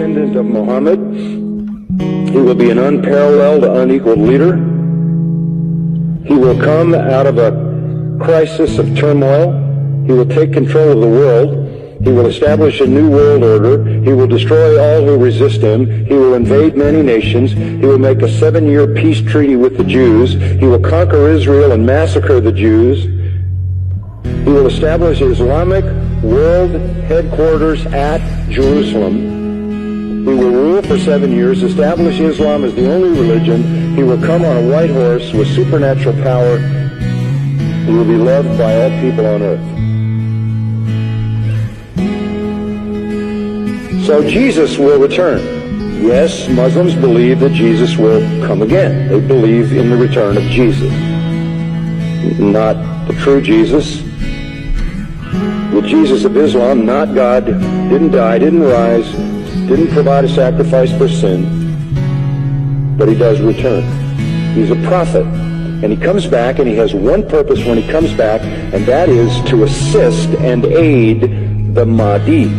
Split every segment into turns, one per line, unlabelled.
descendant of Muhammad. He will be an unparalleled, unequaled leader. He will come out of a crisis of turmoil. He will take control of the world. He will establish a new world order. He will destroy all who resist him. He will invade many nations. He will make a 7-year peace treaty with the Jews. He will conquer Israel and massacre the Jews. He will establish Islamic world headquarters at Jerusalem. He will rule for 7 years, establish Islam as the only religion. He will come on a white horse with supernatural power. He will be loved by all people on earth. So Jesus will return. Yes, Muslims believe that Jesus will come again. They believe in the return of Jesus. Not the true Jesus. The Jesus of Islam, not God, didn't die, didn't rise, didn't provide a sacrifice for sin, but he does return. He's a prophet, and he comes back, and he has one purpose when he comes back, and that is to assist and aid the Mahdi.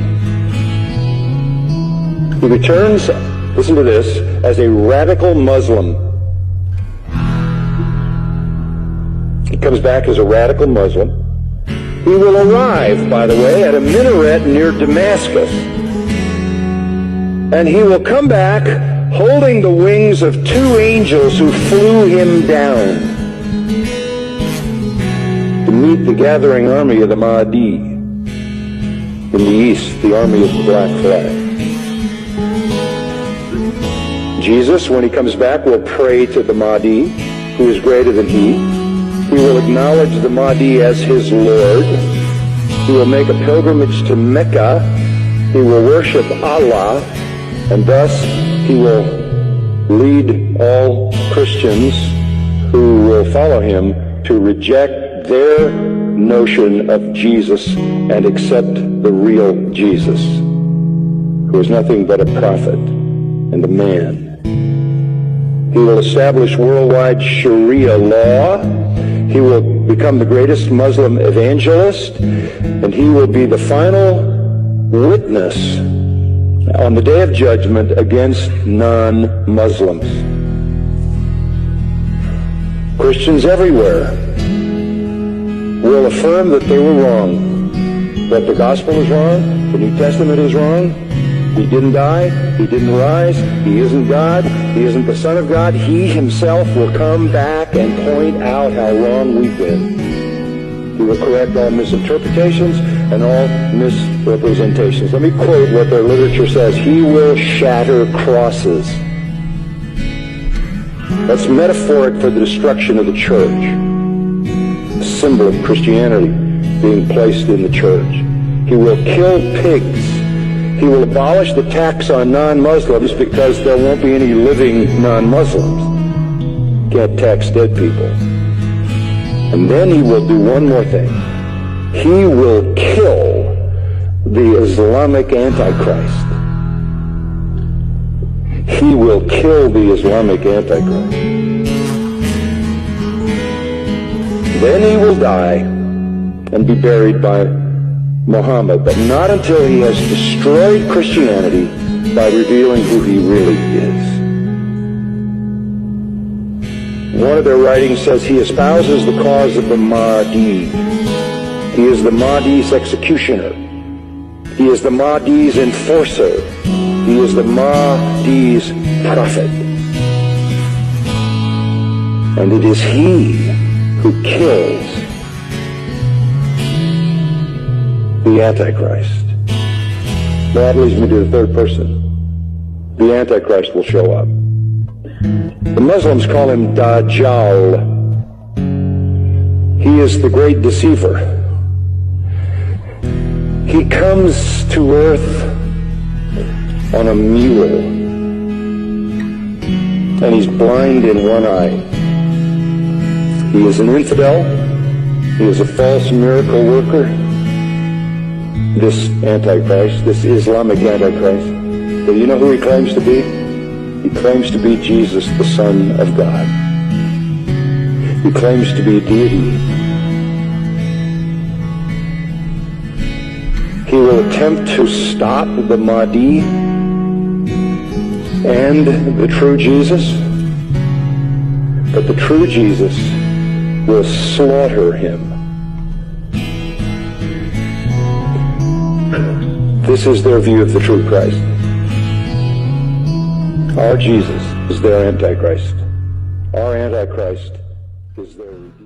He returns, listen to this, as a radical Muslim. He comes back as a radical Muslim. He will arrive, by the way, at a minaret near Damascus. And he will come back holding the wings of 2 angels who flew him down to meet the gathering army of the Mahdi. In the east, the army of the black flag. Jesus, when he comes back, will pray to the Mahdi, who is greater than he. He will acknowledge the Mahdi as his Lord. He will make a pilgrimage to Mecca. He will worship Allah, and thus he will lead all Christians who will follow him to reject their notion of Jesus and accept the real Jesus, who is nothing but a prophet and a man. He will establish worldwide Sharia law. He will become the greatest Muslim evangelist, and he will be the final witness on the day of judgment against non-Muslims. Christians everywhere will affirm that they were wrong, that the gospel is wrong, the New Testament is wrong. He didn't die, he didn't rise, he isn't God, he isn't the Son of God. He himself will come back and point out how wrong we've been. He will correct all misinterpretations and all misrepresentations. Let me quote what their literature says. He will shatter crosses. That's metaphoric for the destruction of the church. A symbol of Christianity being placed in the church. He will kill pigs. He will abolish the tax on non-Muslims because there won't be any living non-Muslims. Can't tax dead people. And then he will do one more thing. He will kill the Islamic Antichrist. He will kill the Islamic Antichrist. Then he will die and be buried by Muhammad, but not until he has destroyed Christianity by revealing who he really is. One of their writings says he espouses the cause of the Mahdi. He is the Mahdi's executioner. He is the Mahdi's enforcer. He is the Mahdi's prophet. And it is he who kills the Antichrist. That leads me to the third person. The Antichrist will show up. The Muslims call him Dajjal. He is the great deceiver. He comes to earth on a mule, and he's blind in one eye. He is an infidel. He is a false miracle worker. This Antichrist, this Islamic Antichrist. But you know who he claims to be? He claims to be Jesus, the Son of God. He claims to be deity. He will attempt to stop the Mahdi and the true Jesus, but the true Jesus will slaughter him. This is their view of the true Christ. Our Jesus is their Antichrist. Our Antichrist is their Redeemer.